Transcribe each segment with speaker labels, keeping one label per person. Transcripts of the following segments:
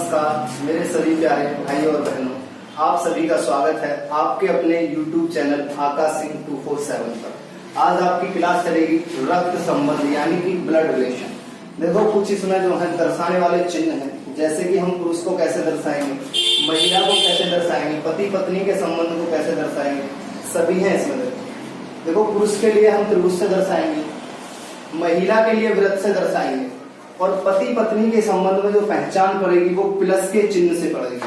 Speaker 1: नमस्कार मेरे सभी प्यारे भाई और बहनों, आप सभी का स्वागत है आपके अपने YouTube चैनल आकाश सिंह 247 पर। आज आपकी क्लास चलेगी रक्त संबंध यानी कि ब्लड रिलेशन। देखो कुछ इसमें जो है दर्शाने वाले चिन्ह हैं, जैसे कि हम पुरुष को कैसे दर्शाएंगे, महिला को कैसे दर्शाएंगे, पति पत्नी के संबंध को कैसे दर्शाएंगे, सभी हैं इसमें। देखो पुरुष के लिए हम त्रिभुज से दर्शाएंगे, महिला के लिए वृत्त से दर्शाएंगे और पति पत्नी के संबंध में जो पहचान पड़ेगी वो प्लस के चिन्ह से पड़ेगी।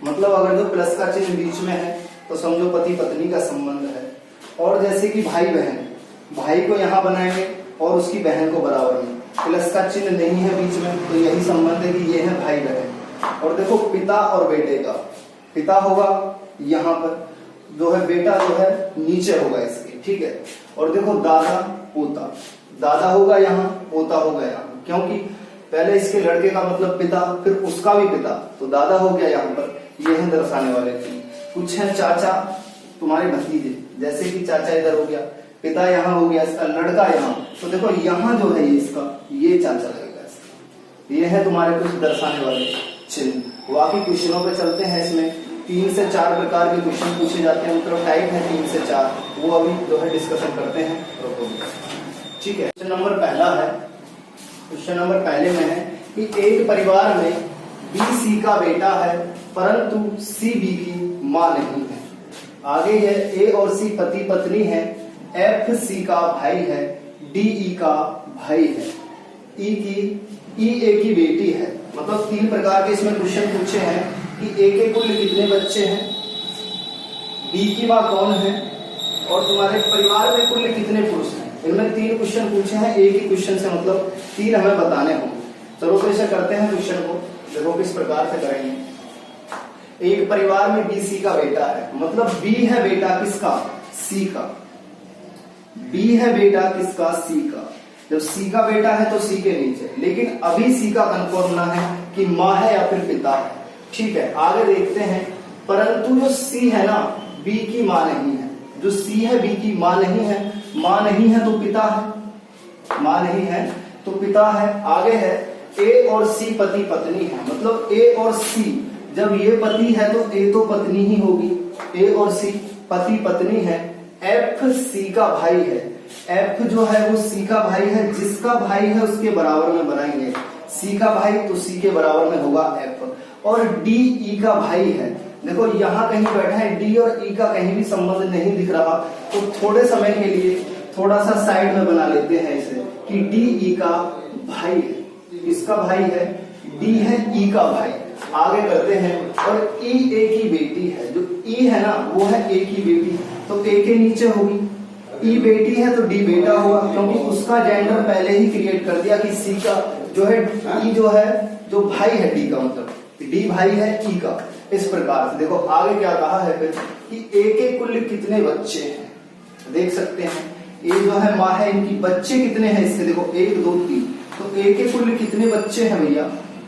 Speaker 1: मतलब अगर जो प्लस का चिन्ह बीच में है तो समझो पति पत्नी का संबंध है। और जैसे कि भाई बहन, भाई को यहाँ बनाएंगे और उसकी बहन को बराबर में, प्लस का चिन्ह नहीं है बीच में, तो यही संबंध है कि ये है भाई बहन। और देखो पिता और बेटे का, पिता होगा यहाँ पर, जो है बेटा जो है नीचे होगा इसके, ठीक है। और देखो दादा पोता, दादा होगा यहाँ, पोता होगा यहाँ, क्योंकि पहले इसके लड़के का मतलब पिता, फिर उसका भी पिता, तो दादा हो गया यहाँ पर। ये है दर्शाने वाले चिन्ह। कुछ है चाचा, तुम्हारे भतीजे, जैसे कि चाचा इधर हो गया, पिता यहाँ हो गया, इसका लड़का यहाँ, तो देखो यहाँ जो है ये इसका, ये चाचा लगेगा इसका। ये है तुम्हारे कुछ दर्शाने वाले चिन्ह। बाकी क्वेश्चनों पे चलते हैं। इसमें 3 से 4 प्रकार के क्वेश्चन पूछे जाते हैं, मतलब टाइप है 3 से 4, वो अभी जो है डिस्कशन करते हैं, ठीक है। क्वेश्चन नंबर पहला है, क्वेश्चन नंबर पहले में है कि एक परिवार में बी सी का बेटा है परंतु सी बी की मां नहीं है। आगे है ए और सी पति पत्नी है, एफ सी का भाई है, डी ई का भाई है, ई ए की बेटी है। मतलब 3 प्रकार के इसमें क्वेश्चन पूछे हैं कि ए के कुल कितने बच्चे हैं, बी की मां कौन है और तुम्हारे परिवार में कुल कितने पुरुष हैं। इनमें 3 क्वेश्चन पूछे हैं, एक ही क्वेश्चन से मतलब 3 हमें बताने होंगे। चलो तो ऐसे करते हैं क्वेश्चन को, देखो किस प्रकार से करेंगे। एक परिवार में बी सी का बेटा है, मतलब बी है बेटा किसका, सी का। बी है बेटा किसका, सी का। जब सी का बेटा है तो सी के नीचे, लेकिन अभी सी का कंफर्म ना है कि माँ है या फिर पिता है, ठीक है। आगे देखते हैं, परंतु जो सी है ना, बी की माँ नहीं है। जो सी है बी की माँ नहीं है, माँ नहीं है तो पिता है, माँ नहीं है तो पिता है। आगे है ए और सी पति पत्नी है, मतलब ए और सी, जब ये पति है तो ए तो पत्नी ही होगी, ए और सी पति पत्नी है। एफ सी का भाई है, एफ जो है वो सी का भाई है, जिसका भाई है उसके बराबर में बनाएंगे, सी का भाई तो सी के बराबर में होगा एफ। और डी ई का भाई है, देखो यहाँ कहीं बैठा है, डी और ई का कहीं भी संबंध नहीं दिख रहा, तो थोड़े समय के लिए थोड़ा सा साइड में बना लेते हैं इसे कि डी ई का भाई है। इसका भाई है, डी है ई का भाई। आगे करते हैं, और ई ए की बेटी है, जो ई है ना वो है ए की बेटी, तो ए के नीचे होगी, ई बेटी है तो डी बेटा होगा, क्योंकि उसका जेंडर पहले ही क्रिएट कर दिया कि सी का जो है, ई जो है जो भाई है डी का, मतलब डी भाई है ई का। इस प्रकार से देखो आगे क्या कहा है फिर कि ए के कुल कितने बच्चे हैं, देख सकते हैं। ए जो है माँ है, इनकी बच्चे कितने हैं इसके, देखो 1 2 3, तो ए के कुल कितने बच्चे हैं भैया,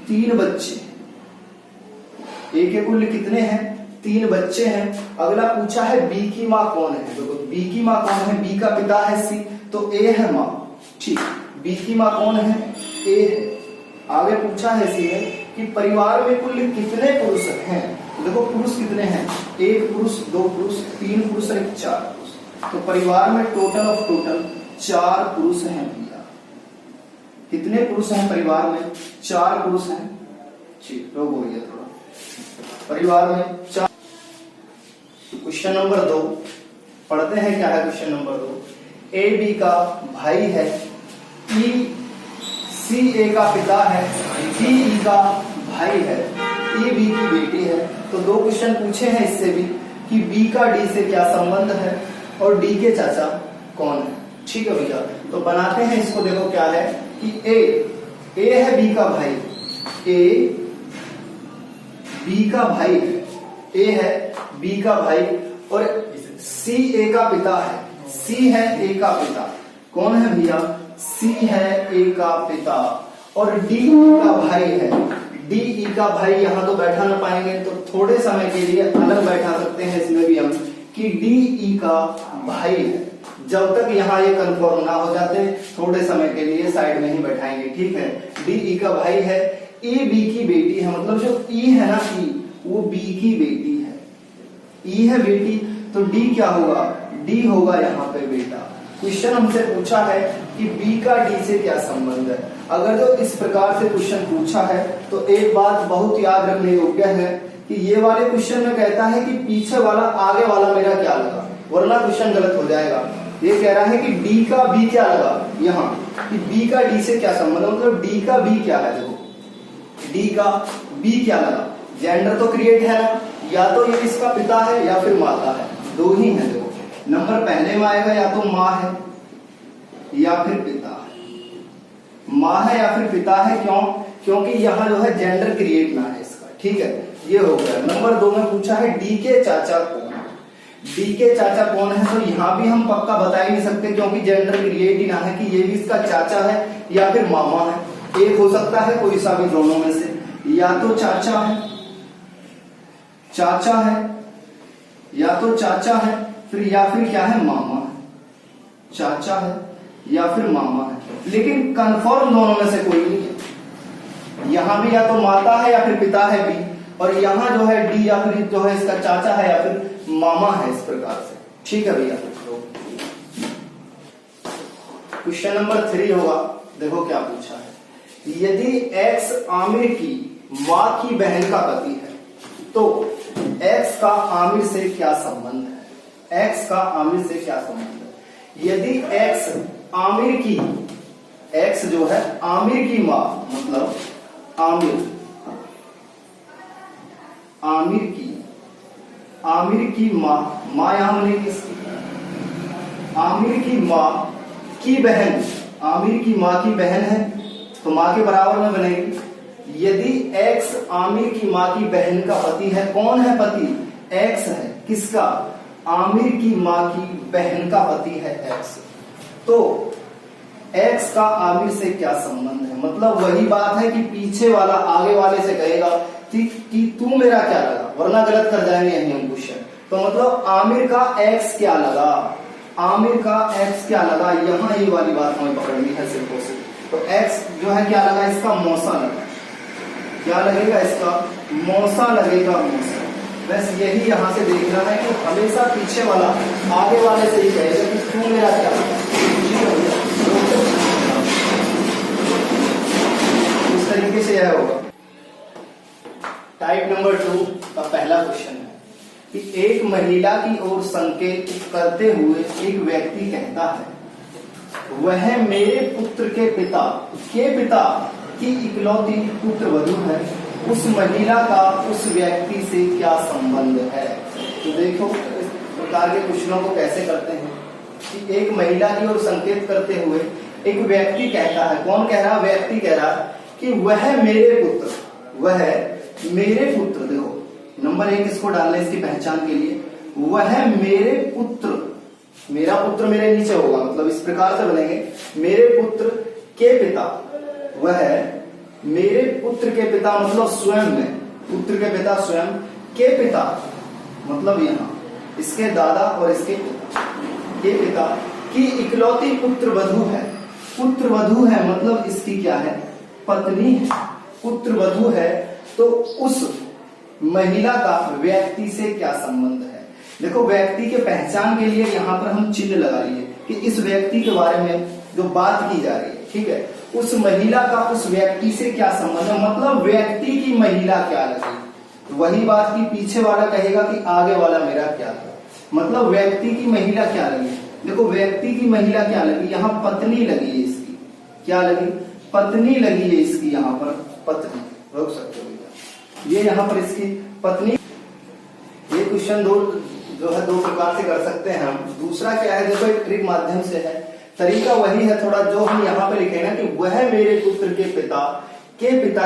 Speaker 1: 3 बच्चे। ए के कुल कितने हैं, 3 बच्चे हैं। अगला पूछा है बी की माँ कौन है, देखो बी की माँ कौन है, बी का पिता है सी, तो ए है माँ, ठीक। बी की माँ कौन है, ए है। आगे पूछा है सी है कि परिवार में कुल कितने पुरुष हैं, तो देखो पुरुष कितने हैं, 1 पुरुष 2 पुरुष 3 पुरुष और 4 पुरुष, तो परिवार में टोटल 4 पुरुष हैं भैया। कितने पुरुष हैं परिवार में, 4 पुरुष हैं, ठीक। रोक हो गया थोड़ा, परिवार में 4। क्वेश्चन नंबर 2 पढ़ते हैं, क्या है क्वेश्चन नंबर 2। ए बी का भाई है, ई सी ए का पिता है, डी ई का भाई है, ई बी की बेटी है। तो 2 क्वेश्चन पूछे हैं इससे भी कि बी का डी से क्या संबंध है और डी के चाचा कौन है, ठीक है भैया। तो बनाते हैं इसको, देखो क्या है कि ए है बी का भाई, ए बी का भाई है, ए है बी का भाई, और सी ए का पिता है, सी है ए का पिता। कौन है भैया, सी है ए का पिता। और डी का भाई है, डी ई का भाई यहाँ तो बैठा ना पाएंगे, तो थोड़े समय के लिए अलग बैठा सकते हैं इसमें भी हम कि डी ई का भाई है। जब तक यहाँ ये कंफर्म ना हो जाते थोड़े समय के लिए साइड में ही बैठाएंगे, ठीक है। डी ई का भाई है, ए बी की बेटी है, मतलब जो ई है ना, ई वो बी की बेटी है, ई है बेटी, तो डी क्या होगा, डी होगा यहाँ पे बेटा। क्वेश्चन हमसे पूछा है कि बी का डी से क्या संबंध है। अगर जो इस प्रकार से क्वेश्चन पूछा है तो एक बात बहुत याद रखने योग्य है कि ये वाले क्वेश्चन में कहता है कि पीछे वाला आगे वाला मेरा क्या लगा, वरना क्वेश्चन गलत हो जाएगा। ये कह रहा है कि डी का बी क्या लगा यहाँ, कि बी का डी से क्या संबंध है, मतलब डी का बी क्या है। देखो डी का बी क्या लगा, जेंडर तो क्रिएट है ना, या तो ये इसका पिता है या फिर माता है, दो ही है। देखो नंबर पहले में आएगा, या तो माँ है या फिर पिता है, माँ है या फिर पिता है। क्यों, क्योंकि यहाँ जो है जेंडर क्रिएट ना है इसका, ठीक है, ये हो गया। नंबर 2 में पूछा है डी के चाचा कौन है, डी के चाचा कौन है, तो यहाँ भी हम पक्का बता ही नहीं सकते क्योंकि जेंडर क्रिएट ही ना है कि ये भी इसका चाचा है या फिर मामा है। एक हो सकता है कोई सा भी दोनों में से, या तो चाचा है, चाचा है, या तो चाचा है फिर, या फिर क्या है, मामा है, चाचा है या फिर मामा है, लेकिन कंफर्म दोनों में से कोई नहीं है। यहां भी या तो माता है या फिर पिता है बी, और यहां जो है डी या फिर जो है इसका चाचा है या फिर मामा है, इस प्रकार से। ठीक है भैया, क्वेश्चन नंबर 3 होगा। देखो क्या पूछा है, यदि एक्स आमिर की माँ की बहन का पति है तो एक्स का आमिर से क्या संबंध है, एक्स का आमिर से क्या संबंध है। यदि एक्स आमिर की, एक्स जो है आमिर की माँ, मतलब आमिर, आमिर की माँ, माँ यहां बनेगी किसकी, आमिर की माँ की बहन, आमिर की माँ की बहन है तो माँ के बराबर में बनेगी। यदि एक्स आमिर की माँ की बहन का पति है, कौन है पति, एक्स है, किसका, आमिर की माँ की बहन का पति है एक्स, तो एक्स का आमिर से क्या संबंध है। मतलब वही बात है कि पीछे वाला आगे वाले से कहेगा कि तू मेरा क्या लगा, वरना गलत कर जाएंगे यही हम क्वेश्चन। तो मतलब आमिर का एक्स क्या लगा, आमिर का एक्स क्या लगा, यहाँ ये वाली बात हमें पकड़नी है सिर्फ और सिर्फ। तो एक्स जो है क्या लगा, इसका मौसा लगा, क्या लगेगा, इसका मौसा लगेगा, मौसा। बस यही यहाँ से देखना है कि हमेशा पीछे वाला आगे वाले से ही कहेगा कि तू मेरा क्या लगा। इस तरीके से यह होगा। टाइप नंबर 2 का पहला क्वेश्चन है कि एक महिला की ओर संकेत करते हुए एक व्यक्ति कहता है, वह मेरे पुत्र के पिता की इकलौती पुत्र वधू है, उस महिला का उस व्यक्ति से क्या संबंध है। तो देखो इस प्रकार के क्वेश्चनों को कैसे करते हैं कि एक महिला की ओर संकेत करते हुए एक व्यक्ति कहता है, कौन कह रहा, व्यक्ति कह रहा कि वह मेरे पुत्र, वह मेरे पुत्र। देखो नंबर 1 इसको डालना है इसकी पहचान के लिए, वह मेरे पुत्र, मेरा पुत्र मेरे नीचे होगा, मतलब इस प्रकार से बनेंगे, मेरे पुत्र के पिता, वह मेरे पुत्र के पिता मतलब स्वयं में, पुत्र के पिता स्वयं, के पिता मतलब यहाँ इसके दादा और इसके पिता, के पिता की इकलौती पुत्र वधू है। पुत्र वधू है मतलब इसकी क्या है, पत्नी है, पुत्र वधू है, तो उस महिला का व्यक्ति से क्या संबंध है। देखो व्यक्ति के पहचान के लिए यहाँ पर हम चिन्ह लगा लिए कि इस व्यक्ति के बारे में जो बात की जा रही है, ठीक है, उस महिला का उस व्यक्ति से क्या संबंध है, मतलब व्यक्ति की महिला क्या लगी। वही बात की पीछे वाला कहेगा कि आगे वाला मेरा क्या था, मतलब व्यक्ति की महिला क्या लगी। देखो व्यक्ति की महिला क्या लगी, यहाँ पत्नी लगी है इसकी, क्या लगी, पत्नी लगी है इसकी, यहाँ पर पत्नी, रोक सकते हो ये यहाँ पर इसकी पत्नी। ये क्वेश्चन जो है 2 प्रकार से कर सकते हैं हम। दूसरा क्या है, देखो एक ट्रिक माध्यम से है, तरीका वही है थोड़ा जो हम यहाँ पे लिखे ना कि वह मेरे पुत्र के पिता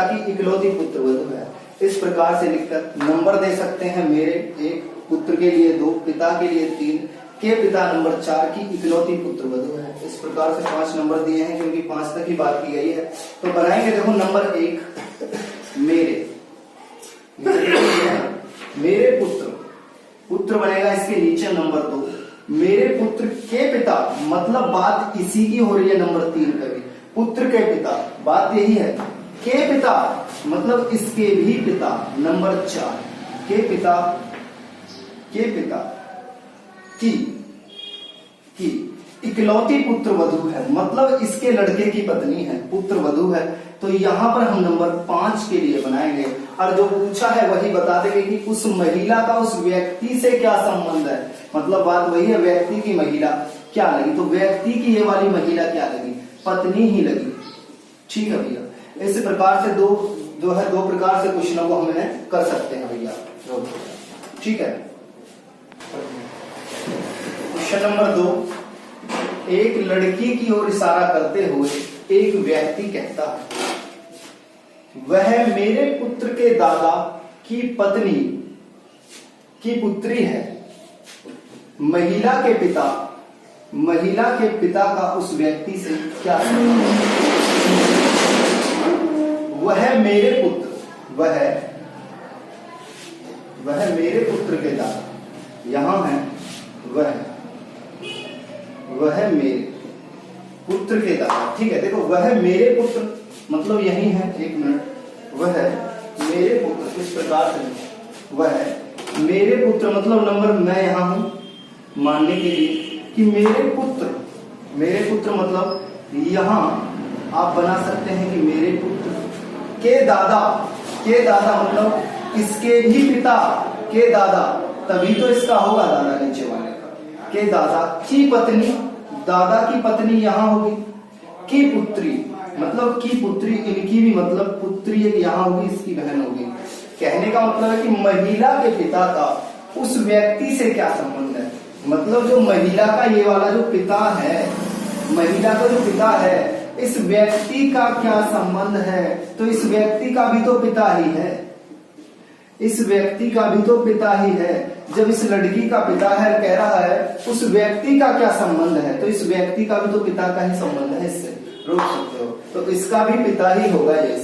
Speaker 1: की इकलौती पुत्र वधू है। इस प्रकार से लिखकर नंबर दे सकते हैं, मेरे 1, पुत्र के लिए 2, पिता के लिए 3, के पिता नंबर 4 की इकलौती पुत्र वधू है। इस प्रकार से 5 नंबर दिए हैं क्योंकि 5 तक ही बात की गई है। तो बनाएंगे, देखो नंबर 1 मेरे पुत्र बनेगा, इसके नीचे नंबर 2 मेरे पुत्र के पिता, मतलब बात इसी की हो रही है नंबर 3 का भी, पुत्र के पिता, बात यही है, के पिता मतलब इसके भी पिता, नंबर 4 के पिता की इकलौती पुत्र वधू है, मतलब इसके लड़के की पत्नी है, पुत्र वधू है। तो यहां पर हम नंबर 5 के लिए बनाएंगे और जो पूछा है वही बता देंगे कि उस महिला का उस व्यक्ति से क्या संबंध है। मतलब बात वही है, व्यक्ति की महिला क्या लगी, तो व्यक्ति की ये वाली महिला क्या लगी, पत्नी ही लगी। ठीक है भैया, इस प्रकार से दो प्रकार से क्वेश्चनों को हम कर सकते हैं भैया। ठीक है, क्वेश्चन नंबर 2, एक लड़की की ओर इशारा करते हुए एक व्यक्ति कहता है, वह मेरे पुत्र के दादा की पत्नी की पुत्री है। महिला के पिता का उस व्यक्ति से क्या संबंध है? वह मेरे पुत्र के दादा, यहां है वह मेरे पुत्र के दादा। ठीक है, देखो वह मेरे पुत्र मतलब यही है, एक मिनट, वह मेरे पुत्र, इस प्रकार से वह मेरे पुत्र मतलब नंबर मैं यहां हूं मानने के लिए कि मेरे पुत्र मतलब यहां आप बना सकते हैं कि मेरे पुत्र के दादा मतलब इसके भी पिता के दादा, तभी तो इसका होगा दादा नीचे वाले का, के दादा की पत्नी, दादा की पत्नी यहां होगी, की पुत्री मतलब की पुत्री, इनकी भी मतलब पुत्री एक यहां होगी, इसकी बहन होगी। कहने का मतलब है कि महिला के पिता का उस व्यक्ति से क्या संबंध है, मतलब जो महिला का ये वाला जो पिता है, महिला का जो पिता है, इस व्यक्ति का क्या संबंध है, तो इस व्यक्ति का भी तो पिता ही है, इस व्यक्ति का भी तो पिता ही है। जब इस लड़की का पिता है, कह रहा है उस व्यक्ति का क्या संबंध है, तो इस व्यक्ति का भी तो पिता का ही संबंध है, इससे रोक सकते हो, तो इसका भी पिता ही होगा ये।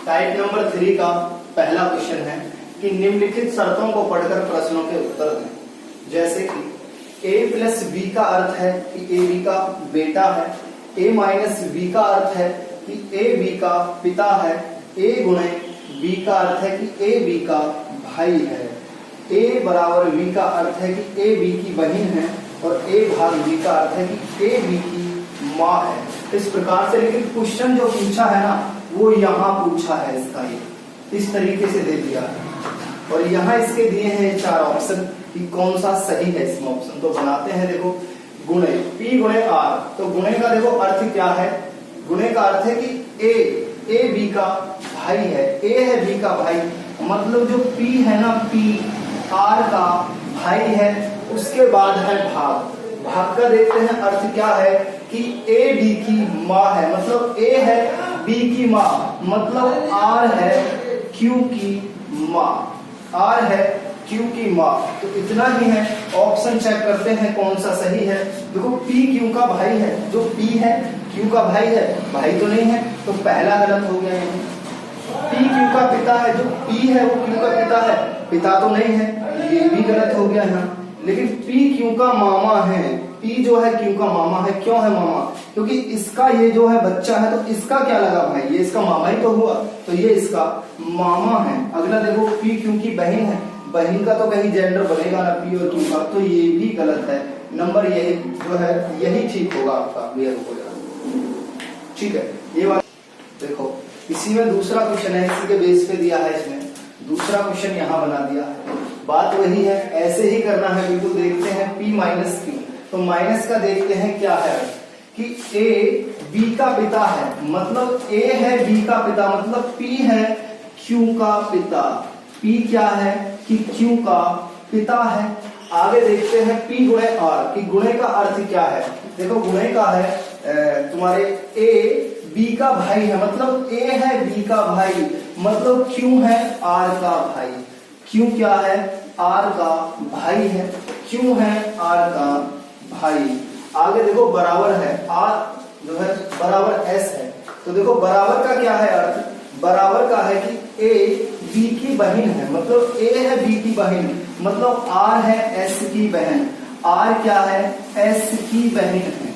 Speaker 1: टाइप नंबर 3 का पहला क्वेश्चन है कि निम्नलिखित शर्तों को पढ़कर प्रश्नों के उत्तर दें। जैसे कि a प्लस बी का अर्थ है कि ए बी का बेटा है, a माइनस बी का अर्थ है कि ए बी का पिता है, a गुणे बी का अर्थ है कि ए बी का भाई है, a बराबर बी का अर्थ है कि ए बी की बहन है, और a भाग बी का अर्थ है कि ए बी की माँ है। इस प्रकार से, लेकिन क्वेश्चन जो पूछा है ना वो यहाँ पूछा है, इसका ये इस तरीके से दे दिया है, और यहाँ इसके दिए हैं 4 ऑप्शन कि कौन सा सही है इसमें ऑप्शन। तो बनाते हैं, देखो गुणे P गुणे R, तो गुणे का देखो अर्थ क्या है, गुणे का अर्थ है कि ए बी का भाई है, ए है बी का भाई, मतलब जो P है ना, P R का भाई है, उसके बाद है भाग, भाग का देखते हैं अर्थ क्या है कि ए बी की माँ है, मतलब ए है बी की माँ, मतलब R है Q की माँ, R है Q की माँ। तो इतना ही है, ऑप्शन चेक करते हैं कौन सा सही है। देखो P Q का भाई है, जो P है Q का भाई है, भाई तो नहीं है, तो पहला गलत हो गया है। P Q का पिता है, जो P है वो Q का पिता है, पिता तो नहीं है, ये भी गलत हो गया यहाँ। लेकिन P Q का मामा है, P जो है Q का मामा है, क्यों है मामा, क्योंकि इसका ये जो है बच्चा है, तो इसका क्या लगा भाई, ये इसका मामा ही तो हुआ, तो ये इसका मामा है। अगला देखो P Q की बहन है, बहन का तो कहीं जेंडर बनेगा ना P और Q का, तो ये भी गलत है। नंबर यही जो है यही ठीक होगा आपका, क्लियर हो जाएगा। ठीक है, ये बात देखो, इसी में दूसरा क्वेश्चन है, इसी के बेस पे दिया है, इसमें दूसरा क्वेश्चन यहाँ बना दिया है। बात वही है, ऐसे ही करना है बिल्कुल। देखते हैं P माइनस Q, तो माइनस का देखते हैं क्या है कि A B का पिता है, मतलब A है B का पिता, मतलब P है Q का पिता, P क्या है कि Q का पिता है। आगे देखते हैं P गुणे R, कि गुणे का अर्थ क्या है। देखो गुणे का है तुम्हारे A B का भाई है, मतलब A है B का भाई, मतलब Q है R का भाई, Q क्या है R का भाई है, Q है R का भाई। आगे देखो बराबर है, R जो है बराबर S है, तो देखो बराबर का क्या है अर्थ, बराबर का है कि A B की बहन है, मतलब A है B की बहन, मतलब R है S की बहन, R क्या है S की बहन है,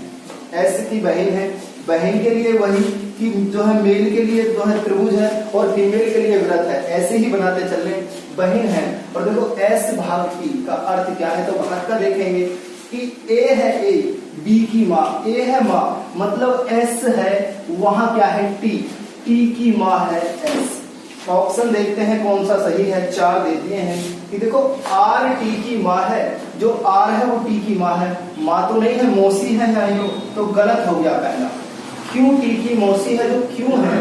Speaker 1: S की बहन है। बहन के लिए वही कि जो है मेल के लिए जो है त्रिभुज है और फीमेल के लिए वृत्त है, ऐसे ही बनाते चल रहे, बहन है। और देखो S भाग P का अर्थ क्या है, तो भाग का देखेंगे कि A है A, B की माँ, A है माँ, मतलब S है, वहां क्या है T, T की माँ है S। ऑप्शन देखते हैं कौन सा सही है, 4 दे दिए हैं कि देखो R T की माँ है, जो R है वो T की माँ है, माँ तो नहीं है, मौसी है यहाँ, तो गलत हो गया पहला। क्यों T की मौसी है, जो क्यों है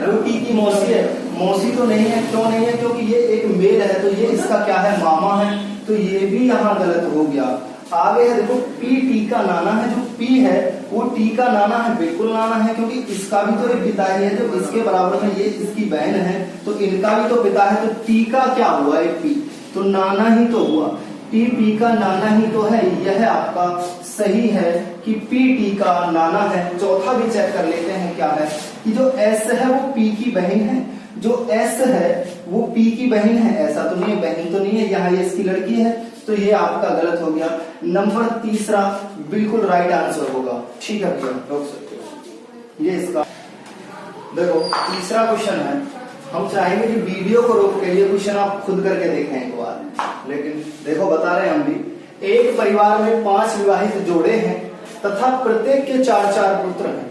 Speaker 1: वो T की मौसी है, मौसी तो नहीं है, क्यों नहीं है, क्योंकि ये एक मेल है, तो ये इसका क्या है, मामा है, तो ये भी यहाँ गलत हो गया। आगे है देखो P T का नाना है, जो P है वो T का नाना है, बिल्कुल नाना है, क्योंकि इसका भी तो एक पिता ही है, जब इसके बराबर में ये इसकी बहन है तो इनका भी तो पिता है, तो T का क्या हुआ, एक P तो नाना ही तो हुआ, T P का नाना ही तो है, यह आपका सही है कि P T का नाना है। चौथा भी चेक कर लेते हैं क्या है, कि जो S है वो P की बहन है, जो S है वो P की बहन है, ऐसा तो नहीं है, बहन तो नहीं है, यहाँ ये इसकी लड़की है, तो ये आपका गलत हो गया। नंबर तीसरा बिल्कुल राइट आंसर होगा। ठीक है भैया, रोक सकते हो, ये इसका देखो तीसरा क्वेश्चन है। हम चाहेंगे कि वीडियो को रोक के ये क्वेश्चन आप खुद करके देखें एक बार, लेकिन देखो बता रहे हैं हम भी। एक परिवार में 5 विवाहित जोड़े हैं तथा प्रत्येक के 4-4 पुत्र हैं,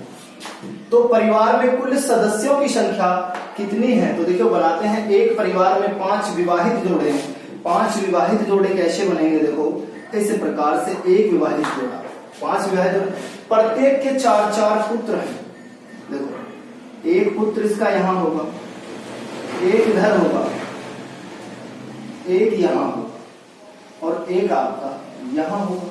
Speaker 1: तो परिवार में कुल सदस्यों की संख्या कितनी है। तो देखो बनाते हैं, एक परिवार में 5 विवाहित जोड़े हैं, 5 विवाहित जोड़े कैसे बनेंगे, देखो इस प्रकार से, एक विवाहित जोड़ा, 5 विवाहित जोड़े, प्रत्येक के 4-4 पुत्र हैं। देखो एक पुत्र इसका यहां होगा, एक इधर होगा, एक यहां होगा और एक आपका यहां होगा,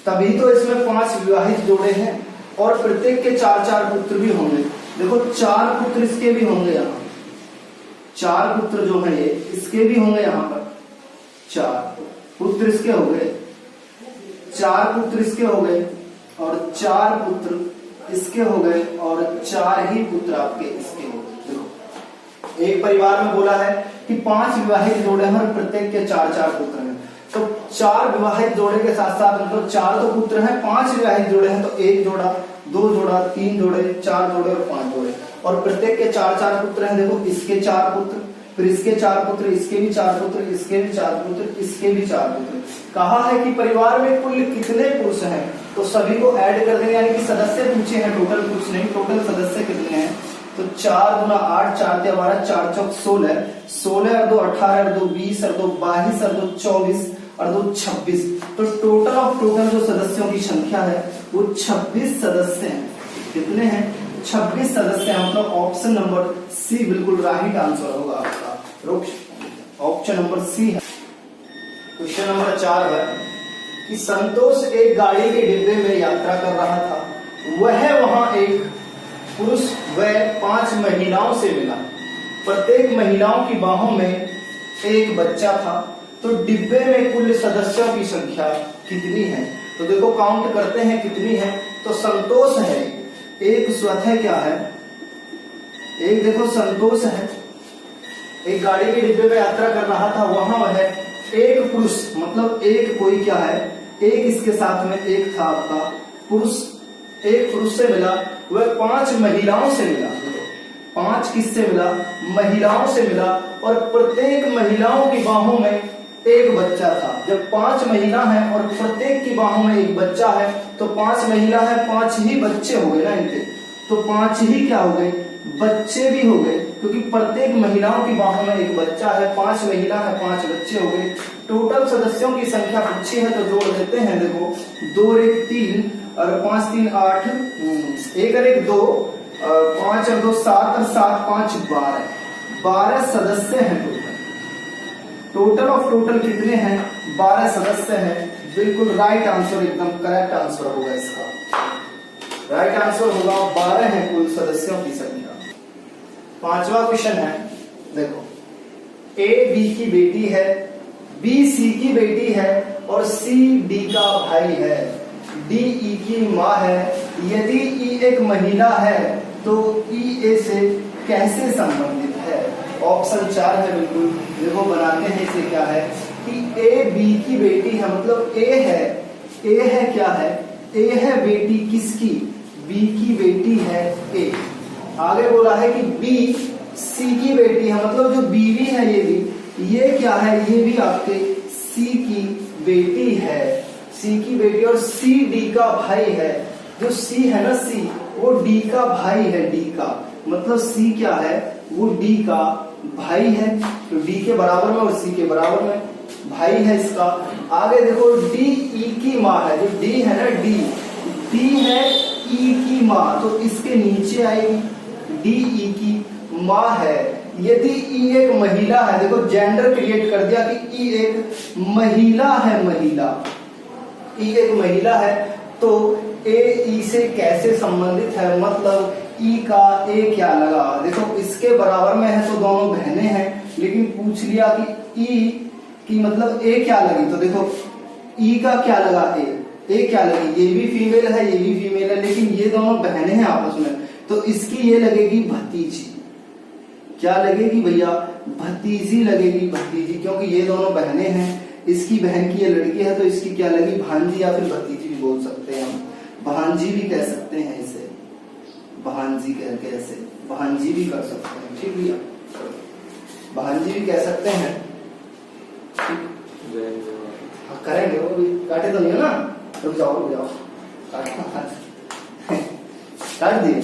Speaker 1: तभी तो इसमें 5 विवाहित जोड़े हैं और प्रत्येक के 4-4 पुत्र भी होंगे। देखो 4 पुत्र इसके भी होंगे, यहाँ 4 पुत्र जो है ये इसके भी होंगे, यहाँ पर 4 पुत्र इसके हो गए, 4 पुत्र इसके हो गए और 4 पुत्र इसके हो गए और 4 ही पुत्र आपके इसके हो गए। देखो एक परिवार में बोला है कि 5 विवाहित जोड़े हैं और प्रत्येक के 4-4 पुत्र हैं, तो 4 विवाहित जोड़े के साथ साथ मतलब 4 तो पुत्र हैं, 5 विवाहित जोड़े हैं, तो 1 जोड़ा, 2 जोड़ा, 3 जोड़े, 4 जोड़े और 5 जोड़े, और प्रत्येक के 4-4 पुत्र हैं। देखो इसके 4 पुत्र, फिर इसके 4 पुत्र, इसके भी 4 पुत्र, इसके भी 4 पुत्र, इसके भी 4 पुत्र। कहा है कि परिवार में कुल कितने पुरुष हैं, तो सभी को ऐड कर देंगे, यानी कि सदस्य पूछे हैं, टोटल पुरुष नहीं, टोटल सदस्य कितने हैं। तो 4 गुना 8, 4 × 12, 4 चौक 16, 16 और 2 18 और 2 20 और 2 22 और 2 24 और 2 26, तो टोटल ऑफ टोटल जो सदस्यों की संख्या है वो 26 सदस्य हैं। कितने हैं, 26 सदस्य हैं, मतलब ऑप्शन नंबर सी बिल्कुल राइट आंसर होगा आपका। ऑप्शन नंबर सी है। क्वेश्चन नंबर 4 है कि संतोष एक गाड़ी के डिब्बे में यात्रा कर रहा था, वह वहां एक पुरुष व 5 महिलाओं से मिला, प्रत्येक महिलाओं की बाहों में एक बच्चा था, तो डिब्बे में कुल सदस्यों की संख्या कितनी है। तो देखो काउंट करते हैं कितनी है, तो संतोष है एक, स्वतः क्या है, एक देखो संतोष है, एक गाड़ी के डिब्बे में यात्रा कर रहा था, वहां वह एक पुरुष, मतलब एक कोई क्या है, एक इसके साथ में एक था आपका पुरुष, एक पुरुष से मिला, वह 5 महिलाओं से मिला। 5 किससे मिला, महिलाओं से मिला, और प्रत्येक महिलाओं की बाहों में एक बच्चा था। जब 5 महिला हैं और प्रत्येक की बाहों में एक बच्चा है, तो 5 महिला है, 5 ही बच्चे हो गए ना इनके, तो 5 ही क्या हो गए, बच्चे भी हो गए, क्योंकि प्रत्येक महिलाओं की बाहों में एक बच्चा है, 5 महिला है, 5 बच्चे हो गए। टोटल सदस्यों की संख्या पूछी है तो जोड़ देते हैं। देखो 2 और 1 3 और 5 3 8, 1 और 1 2, 5 और 2 7 और 7 5 12, 12 सदस्य हैं टोटल ऑफ टोटल कितने हैं, 12 सदस्य हैं। बिल्कुल राइट आंसर, एकदम करेक्ट आंसर होगा इसका। राइट आंसर होगा 12 है कुल सदस्यों की संख्या। 5वां क्वेश्चन है, देखो A B की बेटी है, B C की बेटी है और C D का भाई है, D E की माँ है। यदि E एक महिला है तो E A से कैसे संबंधित है। ऑप्शन 4 है बिल्कुल। देखो बनाते हैं इसे, क्या है कि A B की बेटी है, मतलब A है क्या है, A है बेटी किसकी, B की बेटी है A, आगे बोला है कि बी सी की बेटी है, मतलब जो बीवी है ये भी, ये क्या है, ये भी आपके सी की बेटी है, सी की बेटी, और सी डी का भाई है। जो सी है ना, सी वो डी का भाई है, डी का मतलब सी क्या है, वो डी का भाई है, तो डी के बराबर में और सी के बराबर में भाई है इसका। आगे देखो डी ई की माँ है, जो डी है ना, डी है ई की माँ, तो इसके नीचे आएगी, डी ई की माँ है। यदि ई एक महिला है, देखो जेंडर क्रिएट कर दिया कि ई एक महिला है, महिला, ई एक महिला है, तो ए ई से कैसे संबंधित है, मतलब ई का ए क्या लगा, देखो इसके बराबर में है तो दोनों बहनें हैं, लेकिन पूछ लिया कि ई की मतलब ए क्या लगी, तो देखो ई का क्या लगा, ए क्या लगी, ये भी फीमेल है, ये भी फीमेल है, लेकिन ये दोनों बहनें हैं आपस में, तो इसकी ये लगेगी भतीजी, क्या लगेगी भैया, भतीजी लगेगी, भतीजी, क्योंकि ये दोनों बहनें हैं, इसकी बहन की ये लड़की है, तो इसकी क्या लगी, भांजी या फिर भतीजी भी बोल सकते हैं हम, भांजी भी कह सकते हैं इसे, भांजी कहते हैं इसे, भांजी भी कर सकते हैं, ठीक भैया, भांजी भी कह सकते हैं, हाँ करेंगे, वो भी काटे तो नहीं है ना, रुक जाओ, काट दिए,